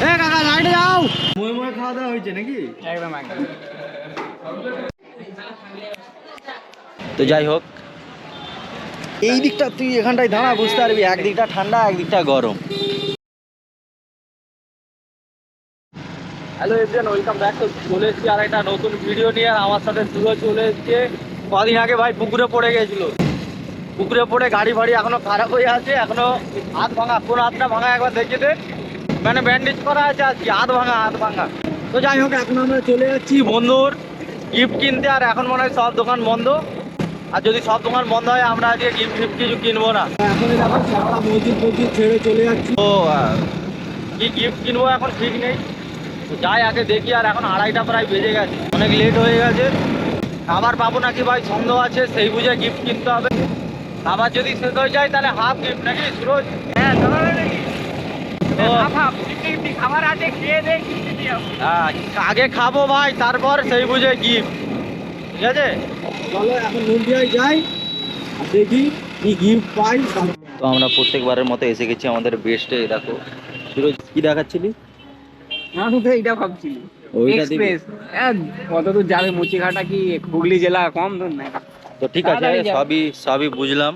এ কাকা লাইটে যাও। মই মই খাওয়া দাওয়া হয়েছে নাকি? একদম একদম। তো যাই হোক, এই দিকটা তুই এখানটায় দাঁড়া, বুঝতে পারবি একদিকটা ঠান্ডা একদিকটা গরম। Hello everyone, welcome back. তো চলে এসেছি আর একটা নতুন ভিডিও নিয়ে। আর আমার সাথে সুরজ চলে এসেছে। কদিন আগে ভাই পুকুরে পড়ে গেছিল, পুকুরে পড়ে গাড়ি ফাড়ি এখনো খারাপ হয়ে আছে, এখনো হাত ভাঙা, কোন হাতটা ভাঙা একবার দেখিয়ে দে। মানে ব্যান্ডেজ করা আছে আজকে, হাত ভাঙা হাত ভাঙা। তো যাই হোক, এখন আমরা চলে যাচ্ছি বন্ধুর গিফট কিনতে। আর এখন মনে হয় সব দোকান বন্ধ, আর যদি সব দোকান বন্ধ হয় আমরা আজকে গিফট ফিফট কিছু কিনবো না। এখন দেখো সবটা মসজিদ ফসজিদ ছেড়ে চলে যাচ্ছি। তো কি গিফট কিনবো এখন ঠিক নেই, তো যাই আগে দেখি। আর এখন 2:30 প্রায় বেজে গেছে, অনেক লেট হয়ে গেছে। খাবার পাবো নাকি ভাই সন্দেহ আছে, সেই বুঝে গিফট কিনতে হবে। খাবার যদি শেষ হয়ে যায় তাহলে হাফ গিফট নাকি সুরজ? হ্যাঁ নাকি খাবার আছে, খেয়ে দেখ। আগে খাবো ভাই, তারপর সেই বুঝে গিফট, ঠিক আছে? চলো এখন নদিয়ায় যাই, দেখি কি গিফট পাই। তো আমরা প্রত্যেকবারের মতো এসে গেছি আমাদের বেস্টে। দেখো সুরজ, কি দেখাচ্ছিলি? না তো এইটা ভাবছি ওইটা দিবি? এক্সপ্রেস। কত দূর যাবে মুচিঘাটা? কি হুগলি জেলা কম দূর না? তো ঠিক আছে, সবই বুঝলাম।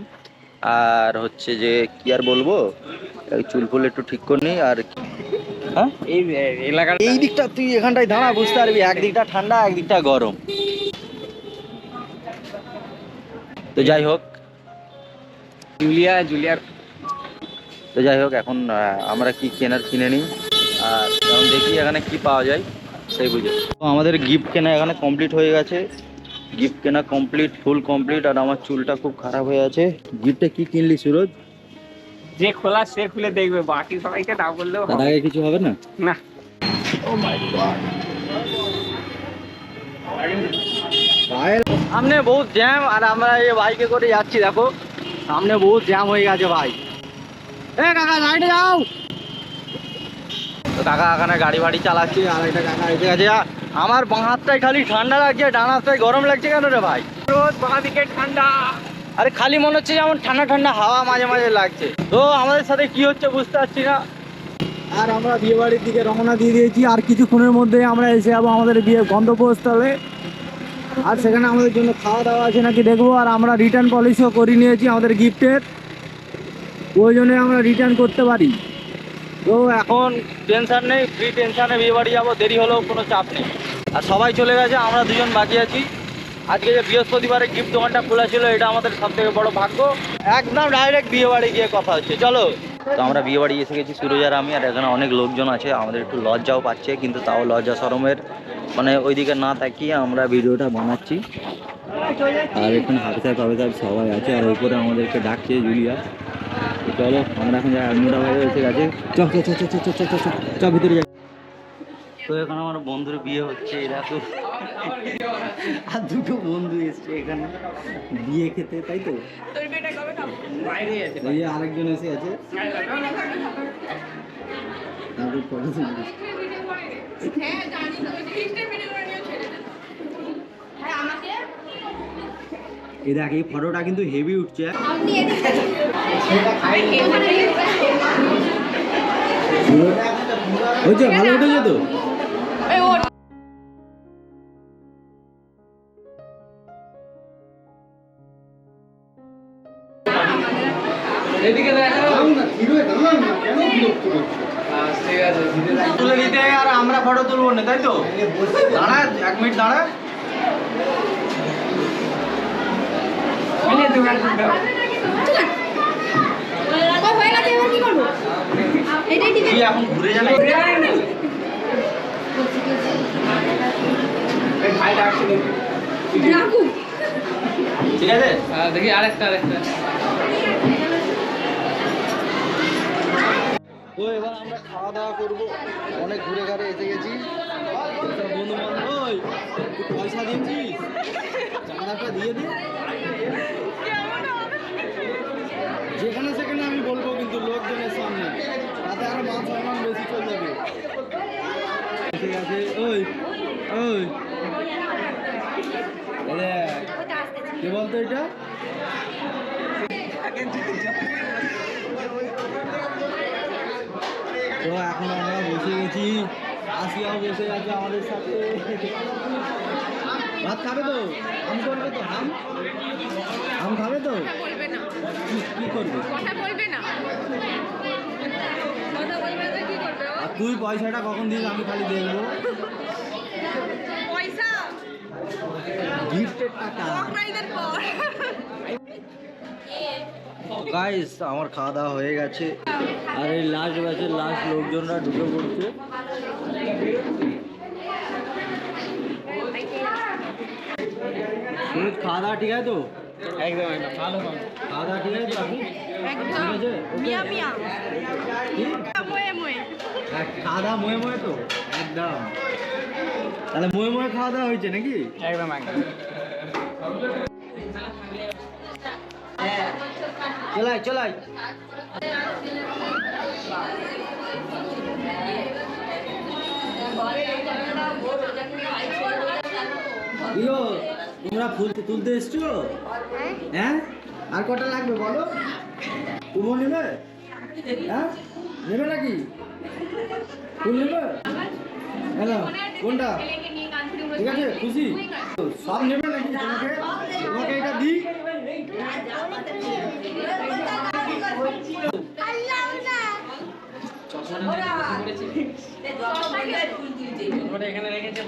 আর হচ্ছে যে কি আর বলবো, এই চুল ফুল একটু ঠিক করে নি। আর হ্যাঁ, এই এলাকার এই দিকটা তুই এখানটায় দাঁড়া, বুঝতে পারবি একদিকটা ঠান্ডা একদিকটা গরম। তো যাই হোক, জুলিয়ার তো যাই হোক এখন আমরা কি কেনার কিনে নিই, আর এখন দেখি এখানে কি পাওয়া যায় সেই বুঝে। তো আমাদের গিফট কেনা এখানে কমপ্লিট হয়ে গেছে, গিফট কেনা কমপ্লিট, ফুল কমপ্লিট। আর আমার চুলটা খুব খারাপ হয়ে আছে। গিফটে কি কিনলি সুরজ? যে খোলা সে খুলে দেখবে, বাকি সবাইকে না বললেও তার আগে কিছু হবে না? না। ও মাই গড, সামনে বহুত জ্যাম, আর আমরা এই বাইকে করে যাচ্ছি। দেখো সামনে বহুত জ্যাম হয়ে গেছে ভাই। এ কাকা লাইটে যাও। তো কাকা এখানে গাড়ি ফাড়ি চালাচ্ছি, আর একটা কাকা এসে গেছে। আমার বাঁ হাতটাই খালি ঠান্ডা লাগছে, ডান হাতটাই গরম লাগছে। কেন রে ভাই? রোজ বাঁ দিকে ঠান্ডা, আরে খালি মনে হচ্ছে যেমন ঠান্ডা ঠান্ডা হাওয়া মাঝে মাঝে লাগছে। তো আমাদের সাথে কি হচ্ছে বুঝতে পারছি না। আর আমরা বিয়ে বাড়ির দিকে রওনা দিয়ে দিয়েছি, আর কিছুক্ষণের মধ্যে আমরা এসে যাবো আমাদের বিয়ে গন্তব্যস্থলে। আর সেখানে আমাদের জন্য খাওয়া দাওয়া আছে নাকি দেখবো। আর আমরা রিটার্ন পলিসিও করে নিয়েছি আমাদের গিফটের, ওই জন্য আমরা রিটার্ন করতে পারি। তো এখন টেনশন নেই, ফ্রি টেনশনে বিয়ে বাড়ি যাবো, দেরি হলেও কোনো চাপ নেই। আর সবাই চলে গেছে, আমরা দুজন বাকি আছি। আজকে যে বৃহস্পতিবারে গিফট দোকানটা খোলা ছিল, এটা আমাদের সব থেকে বড় ভাগ্য। একদম ডাইরেক্ট বিয়ে বাড়ি গিয়ে কথা হচ্ছে, চলো। তো আমরা বিয়ে বাড়ি এসে গেছি সুরজ আর আমি। আর এখানে অনেক লোকজন আছে, আমাদের একটু লজ্জাও পাচ্ছে, কিন্তু তাও লজ্জা শরমের মানে ওইদিকে না তাকিয়ে আমরা ভিডিওটা বানাচ্ছি। আর এখানে হাফিসাব সবাই আছে, আর উপরে আমাদেরকে ডাকছে জুলিয়া। তো চলো আমরা এখন যাই, মোটা ভাই এসে গেছে। চ ভিতরে যাই। তো এখন আমার বন্ধুর বিয়ে হচ্ছে, এরা তো আর দুটো বন্ধু এসছে এখানে বিয়ে খেতে, তাই তো? এই যে আরেকজন এসে আছে, এই দেখ এই ফটোটা কিন্তু হেভি উঠছে। হয়েছে, ভালো উঠেছে তো। তুলে নিতে আর আমরা ফটো তুলবো না, তাই তো? দাঁড়া 1 মিনিট দাঁড়া। এখন ঘুরে যাবে। ঠিক আছে, দেখি আরেকটা। তো এবার আমরা খাওয়া দাওয়া করবো, অনেক ঘুরে ঘাড়ে এসে গেছি। বন্ধু বান্ধব, ওই পয়সা দিয়েছিস, চাঁদাটা দিয়ে দে। যেখানে সেখানে আমি বলবো কিন্তু লোকজনের সামনে, তাতে আরো মান সম্মান বেশি চলে যাবে। ঠিক আছে, ওই ওই কে বলতো এটা? তো এখন আমরা বসে গেছি, আসিয়াও বসে আছে আমাদের সাথে। ভাত খাবে তো? আম করবে তো? আম খাবে তো? কথা বলবে না, কি করবে? কথা বলবে না, কথা বলবে না, কি করবে ও? আর তুই পয়সাটা কখন দিস আমি খালি দেখবো। পয়সা গিফটের টাকা। বকরাইদের পর গাইস আমার খাওয়া দাওয়া হয়ে গেছে, আর এই লাস্ট ব্যাচের লাস্ট লোকজনরা ঢুকে পড়ছে। সুমিত খাওয়া দাওয়া ঠিক আছে তো? একদম একদম ভালো খাওয়া দাওয়া ঠিক আছে তো? আপনি একদম ঠিক আছে? মিয়া মিয়া কি? ময়ে ময়ে খাওয়া দাওয়া ময়ে ময়ে তো? একদম। তাহলে ময়ে ময়ে খাওয়া দাওয়া হয়েছে নাকি? একদম একদম। চলাই চলাই। ইয়ো, তোমরা ফুল তুলতে এসছো? হ্যাঁ, আর কটা লাগবে বলো? কুমো নেবে? হ্যাঁ, নেবে নাকি? ফুল নেবে? হ্যালো, কোনটা? ঠিক আছে, খুশি? সব নেবে নাকি? তোমাকে এটা দিই? এখানে রেখেছে।